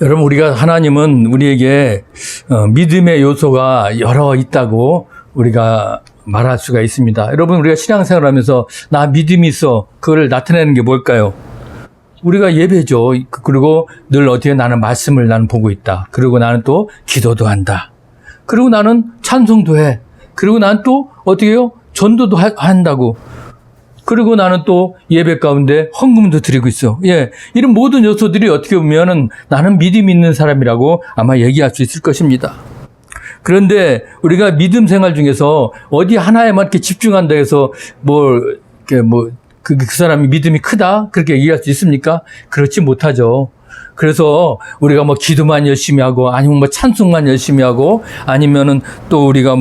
여러분, 우리가 하나님은 우리에게 믿음의 요소가 여러 있다고 우리가 말할 수가 있습니다. 여러분, 우리가 신앙생활을 하면서 나 믿음이 있어, 그걸 나타내는 게 뭘까요? 우리가 예배죠. 그리고 늘 어떻게 나는 말씀을 나는 보고 있다. 그리고 나는 또 기도도 한다. 그리고 나는 찬송도 해. 그리고 나는 또 어떻게 해요? 전도도 한다고. 그리고 나는 또 예배 가운데 헌금도 드리고 있어. 예. 이런 모든 요소들이 어떻게 보면은 나는 믿음 있는 사람이라고 아마 얘기할 수 있을 것입니다. 그런데 우리가 믿음 생활 중에서 어디 하나에만 이렇게 집중한다 해서 그 사람이 믿음이 크다? 그렇게 얘기할 수 있습니까? 그렇지 못하죠. 그래서 우리가 기도만 열심히 하고, 아니면 찬송만 열심히 하고, 아니면은 또 우리가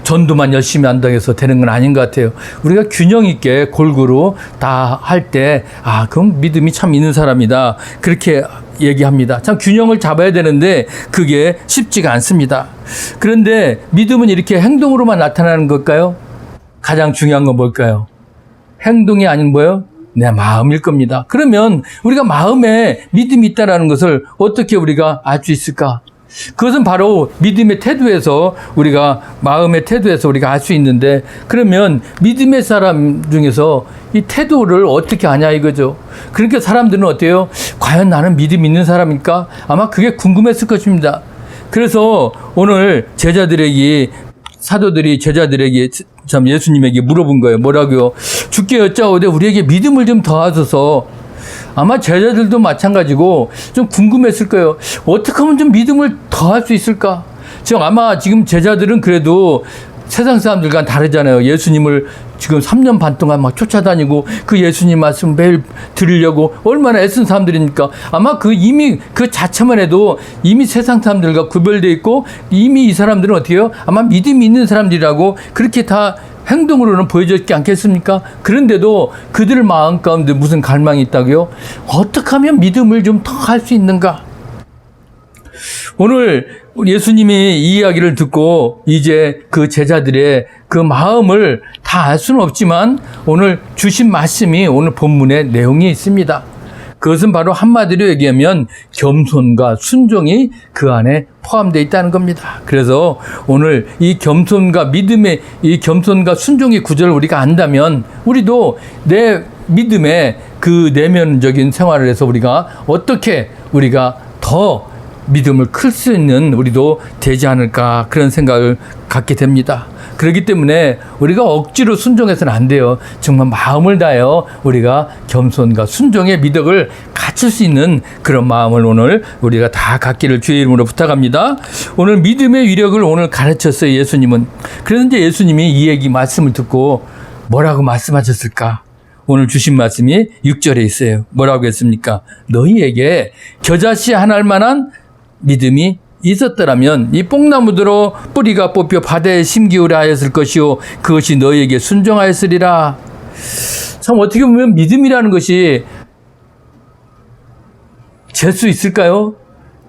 전도만 열심히 한다고 해서 되는 건 아닌 것 같아요. 우리가 균형 있게 골고루 다 할 때, 그럼 믿음이 참 있는 사람이다. 그렇게 얘기합니다. 참 균형을 잡아야 되는데 그게 쉽지가 않습니다. 그런데 믿음은 이렇게 행동으로만 나타나는 걸까요? 가장 중요한 건 뭘까요? 행동이 아닌 뭐예요? 내 마음일 겁니다. 그러면 우리가 마음에 믿음이 있다는 것을 어떻게 우리가 알 수 있을까? 그것은 바로 믿음의 태도에서 마음의 태도에서 우리가 알 수 있는데, 그러면 믿음의 사람 중에서 이 태도를 어떻게 아냐 이거죠. 그러니까 사람들은 어때요? 과연 나는 믿음 있는 사람일까? 아마 그게 궁금했을 것입니다. 그래서 오늘 사도들이 제자들에게 참 예수님에게 물어본 거예요. 뭐라고요? 주께 여짜오되 우리에게 믿음을 좀 더하소서. 아마 제자들도 마찬가지고 좀 궁금했을 거예요. 어떻게 하면 좀 믿음을 더할 수 있을까? 아마 지금 제자들은 그래도 세상 사람들과 다르잖아요. 예수님을 지금 3년 반 동안 막 쫓아다니고 그 예수님 말씀 매일 들으려고 얼마나 애쓴 사람들입니까? 아마 이미 그 자체만 해도 이미 세상 사람들과 구별되어 있고, 이미 이 사람들은 어떻게 해요? 아마 믿음이 있는 사람들이라고 그렇게 다 행동으로는 보여줬지 않겠습니까? 그런데도 그들 마음 가운데 무슨 갈망이 있다고요? 어떻게 하면 믿음을 좀 더 할 수 있는가? 오늘 예수님이 이 이야기를 듣고 이제 그 제자들의 그 마음을 다 알 수는 없지만 오늘 주신 말씀이 오늘 본문의 내용이 있습니다. 그것은 바로 한마디로 얘기하면 겸손과 순종이 그 안에 포함되어 있다는 겁니다. 그래서 오늘 이 겸손과 믿음의 이 겸손과 순종의 구절을 우리가 안다면 우리도 내 믿음의 그 내면적인 생활을 해서 우리가 어떻게 우리가 더 믿음을 클 수 있는 우리도 되지 않을까, 그런 생각을 갖게 됩니다. 그렇기 때문에 우리가 억지로 순종해서는 안 돼요. 정말 마음을 다하여 우리가 겸손과 순종의 미덕을 갖출 수 있는 그런 마음을 오늘 우리가 다 갖기를 주의 이름으로 부탁합니다. 오늘 믿음의 위력을 오늘 가르쳤어요, 예수님은. 그래서 이제 예수님이 이 말씀을 듣고 뭐라고 말씀하셨을까? 오늘 주신 말씀이 6절에 있어요. 뭐라고 했습니까? 너희에게 겨자씨 하나일 만한 믿음이 있었더라면 이 뽕나무대로 뿌리가 뽑혀 바다에 심기우라 하였을 것이요 그것이 너희에게 순종하였으리라. 참 어떻게 보면 믿음이라는 것이 잴 수 있을까요?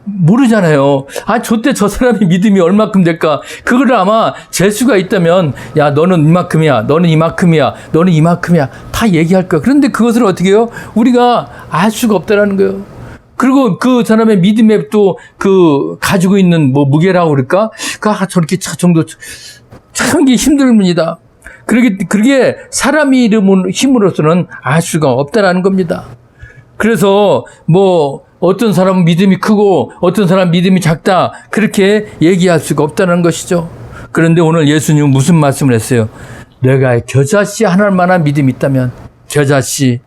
모르잖아요. 저때 저 사람이 믿음이 얼마큼 될까? 그걸 아마 잴 수가 있다면, 야, 너는 이만큼이야, 너는 이만큼이야, 너는 이만큼이야, 다 얘기할 거야. 그런데 그것을 어떻게 해요? 우리가 알 수가 없다라는 거예요. 그리고 그 사람의 믿음에 또 가지고 있는 무게라고 그럴까? 저렇게 정도 참 힘듭니다. 그게 사람의 힘으로서는 알 수가 없다라는 겁니다. 그래서 어떤 사람은 믿음이 크고 어떤 사람은 믿음이 작다, 그렇게 얘기할 수가 없다는 것이죠. 그런데 오늘 예수님은 무슨 말씀을 했어요? 내가 겨자씨 하나만한 믿음이 있다면, 겨자씨,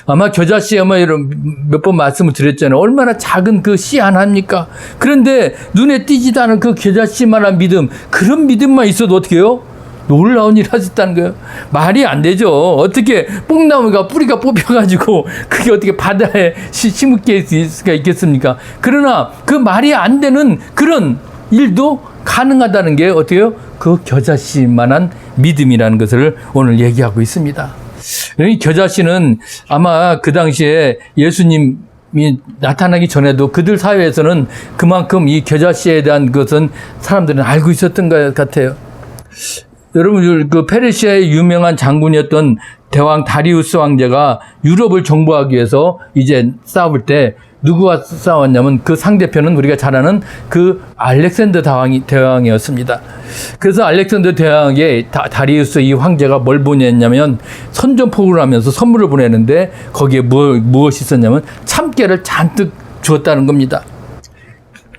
아마 겨자씨 몇 번 말씀을 드렸잖아요. 얼마나 작은 그 씨 하나입니까? 그런데 눈에 띄지도 않은 그 겨자씨만한 믿음, 그런 믿음만 있어도 어떻게 해요? 놀라운 일을 하셨다는 거예요. 말이 안 되죠. 어떻게 뽕나무가 뿌리가 뽑혀가지고 그게 어떻게 바다에 심을 수가 있겠습니까? 그러나 그 말이 안 되는 그런 일도 가능하다는 게 어떻게 해요? 그 겨자씨만한 믿음이라는 것을 오늘 얘기하고 있습니다. 이 겨자씨는 아마 그 당시에 예수님이 나타나기 전에도 그들 사회에서는 그만큼 이 겨자씨에 대한 것은 사람들은 알고 있었던 것 같아요. 여러분, 그 페르시아의 유명한 장군이었던 대왕 다리우스 왕제가 유럽을 정복하기 위해서 이제 싸울 때 누구와 싸웠냐면 그 상대편은 우리가 잘 아는 그 알렉산더 대왕이었습니다. 그래서 알렉산더 대왕의 다리우스 이 황제가 뭘 보냈냐면 선전포고를 하면서 선물을 보내는데 거기에 무엇이 있었냐면 참깨를 잔뜩 주었다는 겁니다.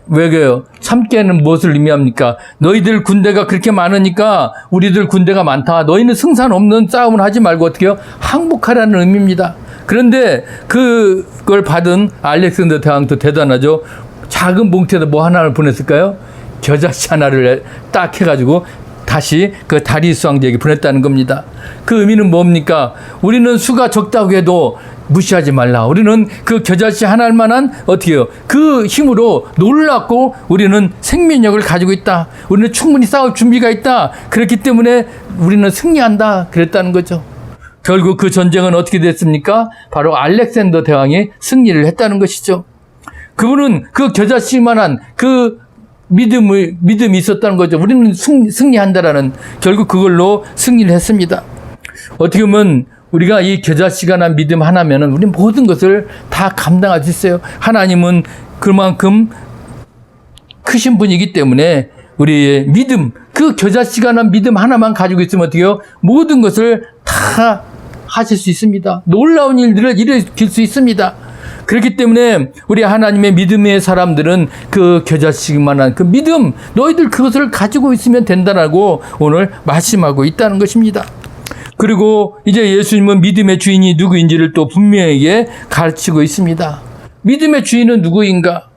왜 그래요? 참깨는 무엇을 의미합니까? 너희들 군대가 그렇게 많으니까 우리들 군대가 많다. 너희는 승산 없는 싸움을 하지 말고 어떻게 해요? 항복하라는 의미입니다. 그런데 그걸 받은 알렉산더 대왕도 대단하죠. 작은 봉투에다 뭐 하나를 보냈을까요? 겨자씨 하나를 딱 해가지고 다시 그 다리우스 황제에게 보냈다는 겁니다. 그 의미는 뭡니까? 우리는 수가 적다고 해도 무시하지 말라. 우리는 그 겨자씨 하나만한 어떻게 해요? 그 힘으로 놀랍고 우리는 생명력을 가지고 있다. 우리는 충분히 싸울 준비가 있다. 그렇기 때문에 우리는 승리한다. 그랬다는 거죠. 결국 그 전쟁은 어떻게 됐습니까? 바로 알렉산더 대왕이 승리를 했다는 것이죠. 그분은 그 겨자씨만한 그 믿음이 있었다는 거죠. 우리는 승리한다라는 결국 그걸로 승리를 했습니다. 어떻게 보면 우리가 이 겨자씨가 난 믿음 하나면은 우리 모든 것을 다 감당할 수 있어요. 하나님은 그만큼 크신 분이기 때문에 우리의 믿음, 그 겨자씨가 난 믿음 하나만 가지고 있으면 어떻게 해요? 모든 것을 다 하실 수 있습니다. 놀라운 일들을 일으킬 수 있습니다. 그렇기 때문에 우리 하나님의 믿음의 사람들은 그 겨자씨만한 그 믿음, 너희들 그것을 가지고 있으면 된다라고 오늘 말씀하고 있다는 것입니다. 그리고 이제 예수님은 믿음의 주인이 누구인지를 또 분명하게 가르치고 있습니다. 믿음의 주인은 누구인가?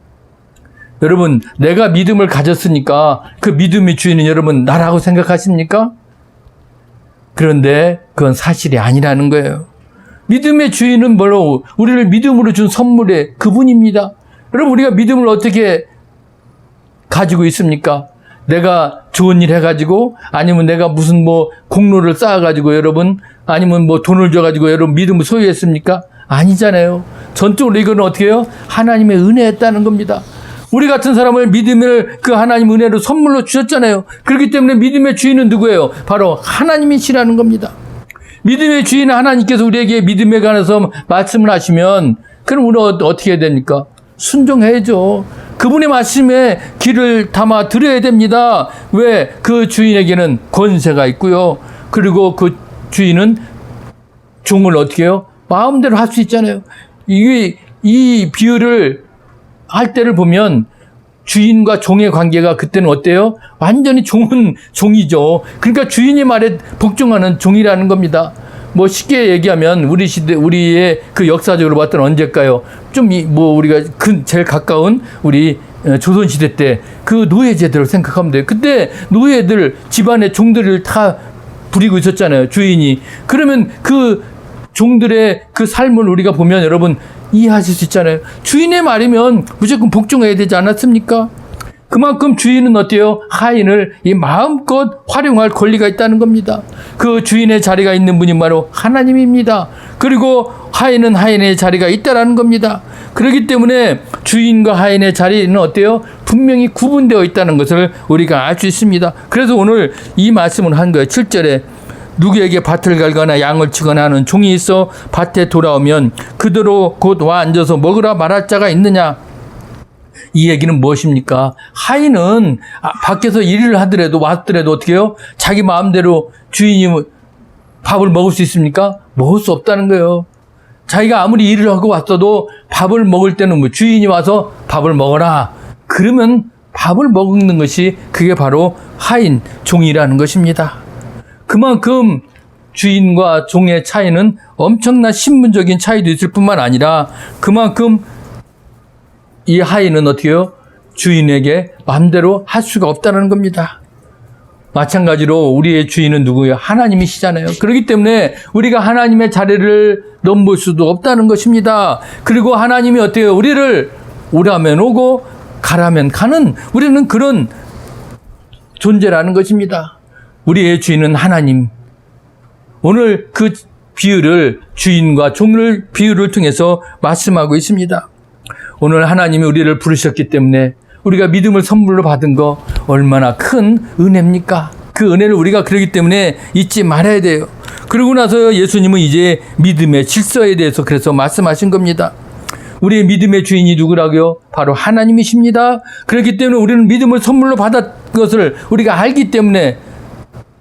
여러분, 내가 믿음을 가졌으니까 그 믿음의 주인은 여러분 나라고 생각하십니까? 그런데 그건 사실이 아니라는 거예요. 믿음의 주인은 뭐로 우리를 믿음으로 준 선물의 그분입니다. 여러분, 우리가 믿음을 어떻게 가지고 있습니까? 내가 좋은 일 해가지고, 아니면 내가 무슨 공로를 쌓아가지고 여러분, 아니면 돈을 줘가지고 여러분 믿음을 소유했습니까? 아니잖아요. 전적으로 이거는 어떻게 해요? 하나님의 은혜였다는 겁니다. 우리 같은 사람을 믿음을 그 하나님 은혜로 선물로 주셨잖아요. 그렇기 때문에 믿음의 주인은 누구예요? 바로 하나님이시라는 겁니다. 믿음의 주인 하나님께서 우리에게 믿음에 관해서 말씀을 하시면 그럼 우리는 어떻게 해야 됩니까? 순종해야죠. 그분의 말씀에 귀를 담아 들어야 됩니다. 왜? 그 주인에게는 권세가 있고요. 그리고 그 주인은 종을 어떻게 해요? 마음대로 할 수 있잖아요. 이 비유를 할 때를 보면 주인과 종의 관계가 그때는 어때요? 완전히 종은 종이죠. 그러니까 주인의 말에 복종하는 종이라는 겁니다. 쉽게 얘기하면 우리의 그 역사적으로 봤던 언제일까요? 우리가 제일 가까운 우리 조선시대 때 그 노예제도를 생각하면 돼요. 그때 노예들 집안의 종들을 다 부리고 있었잖아요. 주인이. 그러면 그 종들의 그 삶을 우리가 보면 여러분 이해하실 수 있잖아요. 주인의 말이면 무조건 복종해야 되지 않았습니까? 그만큼 주인은 어때요? 하인을 이 마음껏 활용할 권리가 있다는 겁니다. 그 주인의 자리가 있는 분이 바로 하나님입니다. 그리고 하인은 하인의 자리가 있다라는 겁니다. 그렇기 때문에 주인과 하인의 자리는 어때요? 분명히 구분되어 있다는 것을 우리가 알 수 있습니다. 그래서 오늘 이 말씀을 한 거예요. 7절에 누구에게 밭을 갈거나 양을 치거나 하는 종이 있어 밭에 돌아오면 그대로 곧 와 앉아서 먹으라 말할 자가 있느냐? 이 얘기는 무엇입니까? 하인은 밖에서 일을 하더라도 왔더라도 어떻게 해요? 자기 마음대로 주인이 밥을 먹을 수 있습니까? 먹을 수 없다는 거예요. 자기가 아무리 일을 하고 왔어도 밥을 먹을 때는 주인이 와서 밥을 먹어라. 그러면 밥을 먹는 것이 그게 바로 하인, 종이라는 것입니다. 그만큼 주인과 종의 차이는 엄청난 신분적인 차이도 있을 뿐만 아니라 그만큼 이 하인은 어떻게 해요? 주인에게 마음대로 할 수가 없다는 겁니다. 마찬가지로 우리의 주인은 누구예요? 하나님이시잖아요. 그렇기 때문에 우리가 하나님의 자리를 넘볼 수도 없다는 것입니다. 그리고 하나님이 어때요? 우리를 오라면 오고 가라면 가는 우리는 그런 존재라는 것입니다. 우리의 주인은 하나님. 오늘 그 비유를 주인과 종을 비유를 통해서 말씀하고 있습니다. 오늘 하나님이 우리를 부르셨기 때문에 우리가 믿음을 선물로 받은 거 얼마나 큰 은혜입니까? 그 은혜를 우리가 그러기 때문에 잊지 말아야 돼요. 그러고 나서 예수님은 이제 믿음의 질서에 대해서 그래서 말씀하신 겁니다. 우리의 믿음의 주인이 누구라고요? 바로 하나님이십니다. 그렇기 때문에 우리는 믿음을 선물로 받은 것을 우리가 알기 때문에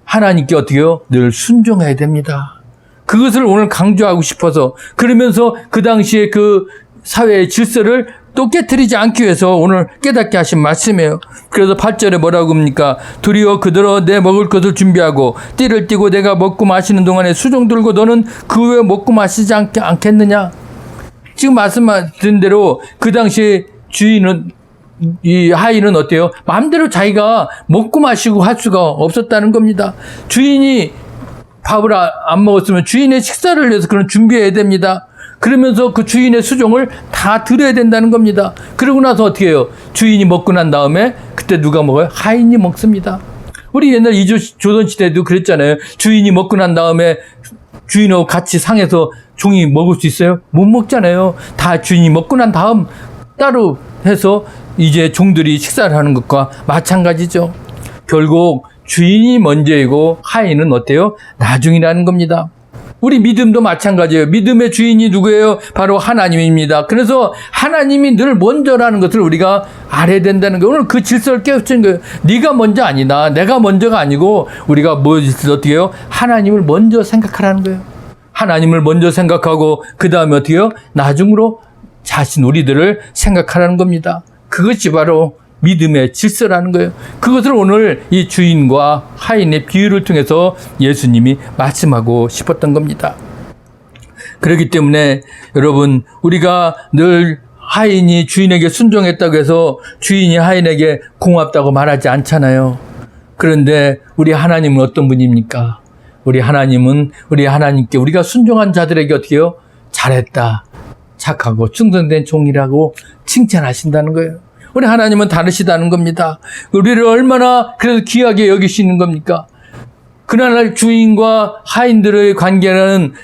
하나님께 어떻게 해요? 늘 순종해야 됩니다. 그것을 오늘 강조하고 싶어서, 그러면서 그 당시에 그 사회의 질서를 또 깨트리지 않기 위해서 오늘 깨닫게 하신 말씀이에요. 그래서 8절에 뭐라고 합니까? 도리어 그들어 내 먹을 것을 준비하고 띠를 띠고 내가 먹고 마시는 동안에 수종 들고 너는 그 후에 먹고 마시지 않겠느냐? 지금 말씀드린 대로 그 당시에 주인은, 이 하인은 어때요? 마음대로 자기가 먹고 마시고 할 수가 없었다는 겁니다. 주인이 밥을 안 먹었으면 주인의 식사를 위해서 그런 준비해야 됩니다. 그러면서 그 주인의 수종을 다 드려야 된다는 겁니다. 그러고 나서 어떻게 해요? 주인이 먹고 난 다음에 그때 누가 먹어요? 하인이 먹습니다. 우리 옛날 조선시대도 그랬잖아요. 주인이 먹고 난 다음에 주인하고 같이 상해서 종이 먹을 수 있어요? 못 먹잖아요. 다 주인이 먹고 난 다음 따로 해서 이제 종들이 식사를 하는 것과 마찬가지죠. 결국 주인이 먼저이고 하인은 어때요? 나중이라는 겁니다. 우리 믿음도 마찬가지예요. 믿음의 주인이 누구예요? 바로 하나님입니다. 그래서 하나님이 늘 먼저라는 것을 우리가 알아야 된다는 거예요. 오늘 그 질서를 깨우친 거예요. 네가 먼저 아니다. 내가 먼저가 아니고 우리가 어떻게 해요? 하나님을 먼저 생각하라는 거예요. 하나님을 먼저 생각하고 그 다음에 어떻게 해요? 나중으로 우리들을 생각하라는 겁니다. 그것이 바로 믿음의 질서라는 거예요. 그것을 오늘 이 주인과 하인의 비유를 통해서 예수님이 말씀하고 싶었던 겁니다. 그렇기 때문에 여러분, 우리가 늘 하인이 주인에게 순종했다고 해서 주인이 하인에게 고맙다고 말하지 않잖아요. 그런데 우리 하나님은 어떤 분입니까? 우리 하나님은 우리 하나님께 우리가 순종한 자들에게 어떻게 해요? 잘했다, 착하고 충성된 종이라고 칭찬하신다는 거예요. 우리 하나님은 다르시다는 겁니다. 우리를 얼마나 그래서 귀하게 여기시는 겁니까? 그날 주인과 하인들의 관계는,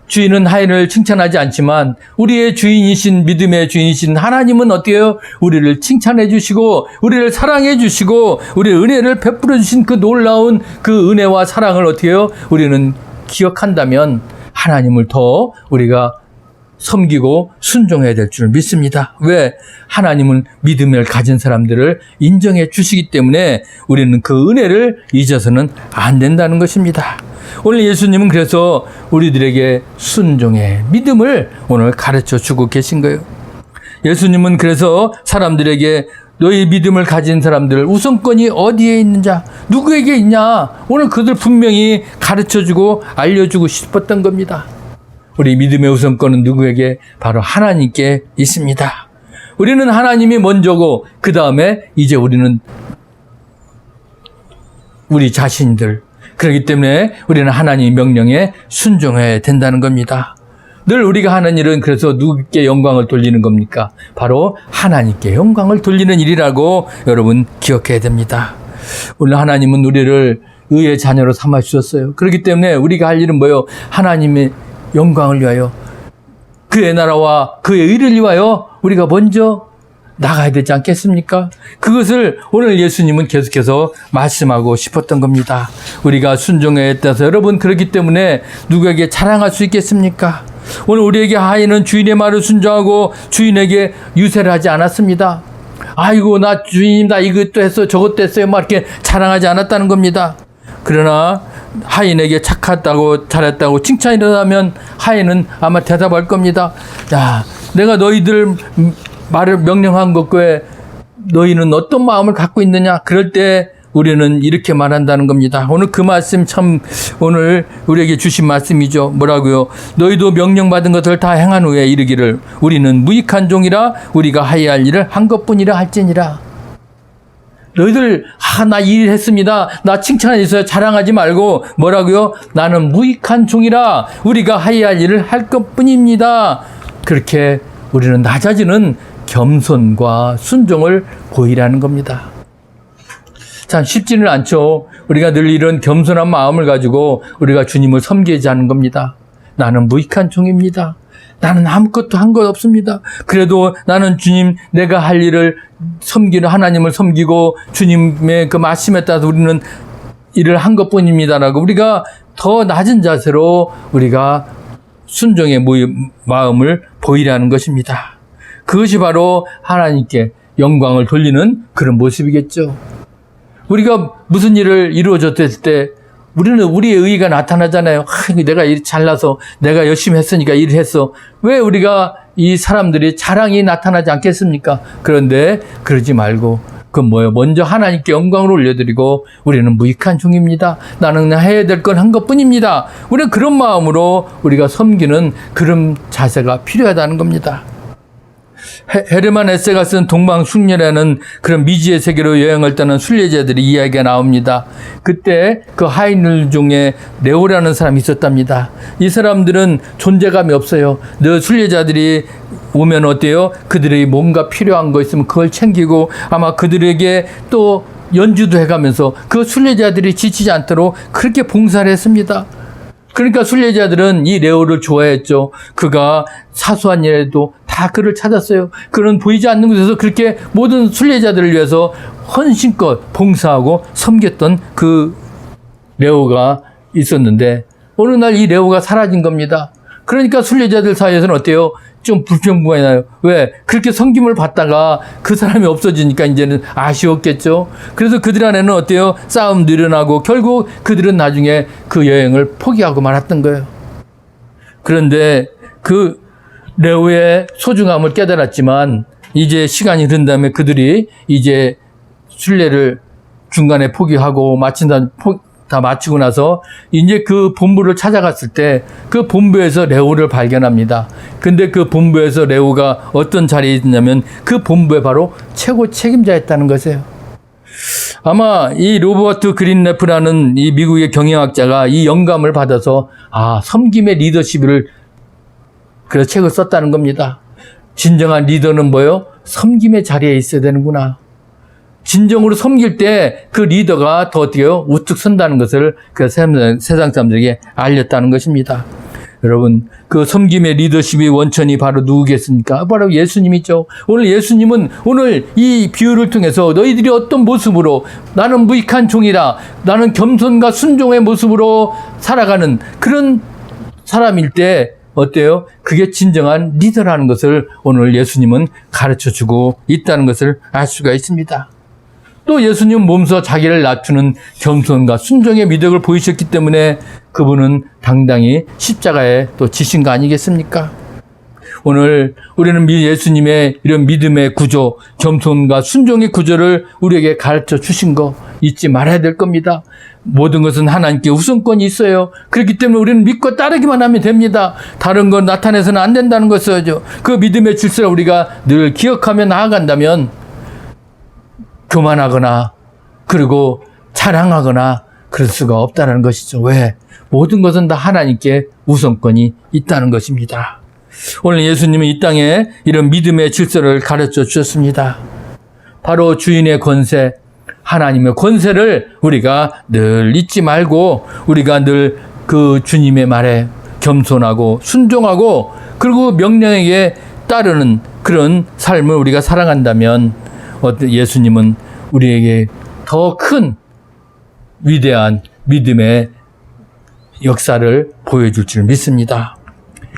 주인은 하인을 칭찬하지 않지만 우리의 주인이신, 믿음의 주인이신 하나님은 어떻게 해요? 우리를 칭찬해 주시고 우리를 사랑해 주시고 우리의 은혜를 베풀어 주신 그 놀라운 그 은혜와 사랑을 어떻게 해요? 우리는 기억한다면 하나님을 더 우리가 섬기고 순종해야 될 줄 믿습니다. 왜? 하나님은 믿음을 가진 사람들을 인정해 주시기 때문에 우리는 그 은혜를 잊어서는 안 된다는 것입니다. 오늘 예수님은 그래서 우리들에게 순종의 믿음을 오늘 가르쳐 주고 계신 거예요. 예수님은 그래서 사람들에게 너희 믿음을 가진 사람들 우선권이 어디에 있는 자, 누구에게 있냐? 오늘 그들 분명히 가르쳐 주고 알려주고 싶었던 겁니다. 우리 믿음의 우선권은 누구에게? 바로 하나님께 있습니다. 우리는 하나님이 먼저고 그 다음에 이제 우리는 우리 자신들. 그렇기 때문에 우리는 하나님의 명령에 순종해야 된다는 겁니다. 늘 우리가 하는 일은 그래서 누구께 영광을 돌리는 겁니까? 바로 하나님께 영광을 돌리는 일이라고 여러분 기억해야 됩니다. 오늘 하나님은 우리를 의의 자녀로 삼아 주셨어요. 그렇기 때문에 우리가 할 일은 뭐예요? 하나님의 영광을 위하여, 그의 나라와 그의 의를 위하여 우리가 먼저 나가야 되지 않겠습니까? 그것을 오늘 예수님은 계속해서 말씀하고 싶었던 겁니다. 우리가 순종해야 돼서 여러분, 그렇기 때문에 누구에게 자랑할 수 있겠습니까? 오늘 우리에게 하인은 주인의 말을 순종하고 주인에게 유세를 하지 않았습니다. 아이고, 나 주인님, 나 이것도 했어, 저것도 했어요, 막 이렇게 자랑하지 않았다는 겁니다. 그러나 하인에게 착하다고 잘했다고 칭찬이 일어나면 하인은 아마 대답할 겁니다. 야, 내가 너희들 말을 명령한 것과 너희는 어떤 마음을 갖고 있느냐? 그럴 때 우리는 이렇게 말한다는 겁니다. 오늘 그 말씀 참 오늘 우리에게 주신 말씀이죠. 뭐라고요? 너희도 명령받은 것을 다 행한 후에 이르기를 우리는 무익한 종이라 우리가 하여야 할 일을 한 것뿐이라 할지니라. 너희들 나 이 일 했습니다, 나 칭찬해주세요, 자랑하지 말고 뭐라고요? 나는 무익한 종이라 우리가 하여야 할 일을 할 것뿐입니다. 그렇게 우리는 낮아지는 겸손과 순종을 보이라는 겁니다. 참 쉽지는 않죠. 우리가 늘 이런 겸손한 마음을 가지고 우리가 주님을 섬기지 않는 겁니다. 나는 무익한 종입니다. 나는 아무것도 한 것 없습니다. 그래도 나는 주님, 내가 할 일을 섬기는 하나님을 섬기고 주님의 그 말씀에 따라서 우리는 일을 한 것뿐입니다라고 우리가 더 낮은 자세로 우리가 순종의 마음을 보이라는 것입니다. 그것이 바로 하나님께 영광을 돌리는 그런 모습이겠죠. 우리가 무슨 일을 이루어졌을 때 우리는 우리의 의의가 나타나잖아요. 내가 잘나서 내가 열심히 했으니까 일을 했어. 왜 우리가 이 사람들이 자랑이 나타나지 않겠습니까? 그런데 그러지 말고 그건 뭐예요? 먼저 하나님께 영광을 올려드리고 우리는 무익한 종입니다. 나는 해야 될 건 한 것뿐입니다. 우리는 그런 마음으로 우리가 섬기는 그런 자세가 필요하다는 겁니다. 헤르만 헤세가 쓴 동방숙녀라는 그런 미지의 세계로 여행을 떠난 순례자들의 이야기가 나옵니다. 그때 그 하이눌종의 레오라는 사람이 있었답니다. 이 사람들은 존재감이 없어요. 늘 순례자들이 오면 어때요? 그들이 뭔가 필요한 거 있으면 그걸 챙기고 아마 그들에게 또 연주도 해가면서 그 순례자들이 지치지 않도록 그렇게 봉사를 했습니다. 그러니까 순례자들은 이 레오를 좋아했죠. 그가 사소한 일에도 다 그를 찾았어요. 그는 보이지 않는 곳에서 그렇게 모든 순례자들을 위해서 헌신껏 봉사하고 섬겼던 그 레오가 있었는데 어느 날 이 레오가 사라진 겁니다. 그러니까 순례자들 사이에서는 어때요? 좀 불평불만이 나요. 왜? 그렇게 섬김을 받다가 그 사람이 없어지니까 이제는 아쉬웠겠죠. 그래서 그들 안에는 어때요? 싸움도 일어나고 결국 그들은 나중에 그 여행을 포기하고 말았던 거예요. 그런데 그 레오의 소중함을 깨달았지만 이제 시간이 흐른 다음에 그들이 이제 순례를 중간에 포기하고 다 마치고 나서 이제 그 본부를 찾아갔을 때 그 본부에서 레오를 발견합니다. 근데 그 본부에서 레오가 어떤 자리에 있냐면 그 본부의 바로 최고 책임자였다는 것이에요. 아마 이 로버트 그린레프라는 이 미국의 경영학자가 이 영감을 받아서 섬김의 리더십을 그래서 책을 썼다는 겁니다. 진정한 리더는 뭐예요? 섬김의 자리에 있어야 되는구나. 진정으로 섬길 때 그 리더가 더 어때요? 우뚝 선다는 것을 그 세상 사람들에게 알렸다는 것입니다. 여러분, 그 섬김의 리더십의 원천이 바로 누구겠습니까? 바로 예수님이죠. 오늘 예수님은 오늘 이 비유를 통해서 너희들이 어떤 모습으로 나는 무익한 종이라, 나는 겸손과 순종의 모습으로 살아가는 그런 사람일 때 어때요? 그게 진정한 리더라는 것을 오늘 예수님은 가르쳐주고 있다는 것을 알 수가 있습니다. 또 예수님은 몸소 자기를 낮추는 겸손과 순종의 미덕을 보이셨기 때문에 그분은 당당히 십자가에 또 지신 거 아니겠습니까? 오늘 우리는 예수님의 이런 믿음의 구조, 겸손과 순종의 구조를 우리에게 가르쳐 주신 거 잊지 말아야 될 겁니다. 모든 것은 하나님께 우선권이 있어요. 그렇기 때문에 우리는 믿고 따르기만 하면 됩니다. 다른 건 나타내서는 안 된다는 것이죠. 그 믿음의 질서를 우리가 늘 기억하며 나아간다면 교만하거나 그리고 자랑하거나 그럴 수가 없다는 것이죠. 왜? 모든 것은 다 하나님께 우선권이 있다는 것입니다. 오늘 예수님은 이 땅에 이런 믿음의 질서를 가르쳐 주셨습니다. 바로 주인의 권세, 하나님의 권세를 우리가 늘 잊지 말고 우리가 늘 그 주님의 말에 겸손하고 순종하고 그리고 명령에게 따르는 그런 삶을 우리가 살아간다면 예수님은 우리에게 더 큰 위대한 믿음의 역사를 보여줄 줄 믿습니다.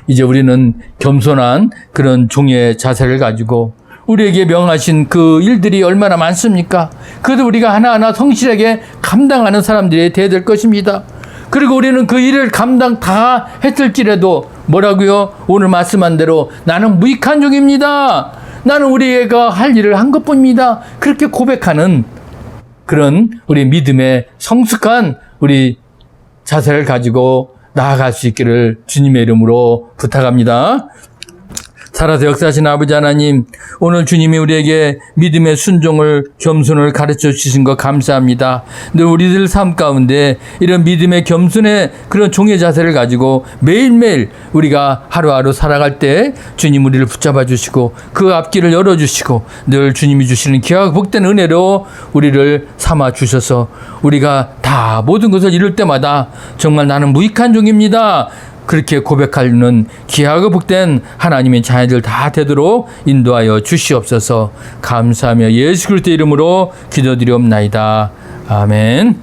이제 우리는 겸손한 그런 종의 자세를 가지고 우리에게 명하신 그 일들이 얼마나 많습니까? 그래도 우리가 하나하나 성실하게 감당하는 사람들이 되어야 될 것입니다. 그리고 우리는 그 일을 감당 다 했을지라도 뭐라고요? 오늘 말씀한 대로 나는 무익한 종입니다. 나는 우리가 할 일을 한 것뿐입니다. 그렇게 고백하는 그런 우리 믿음의 성숙한 우리 자세를 가지고 나아갈 수 있기를 주님의 이름으로 부탁합니다. 살아서 역사하신 아버지 하나님, 오늘 주님이 우리에게 믿음의 순종을, 겸손을 가르쳐 주신 것 감사합니다. 늘 우리들 삶 가운데 이런 믿음의 겸손의 그런 종의 자세를 가지고 매일매일 우리가 하루하루 살아갈 때 주님 우리를 붙잡아 주시고 그 앞길을 열어주시고 늘 주님이 주시는 귀하고 복된 은혜로 우리를 삼아 주셔서 우리가 다 모든 것을 이룰 때마다 정말 나는 무익한 종입니다. 그렇게 고백하는 귀하고 복된 하나님의 자녀들 다 되도록 인도하여 주시옵소서. 감사하며 예수 그리스도의 이름으로 기도드리옵나이다. 아멘.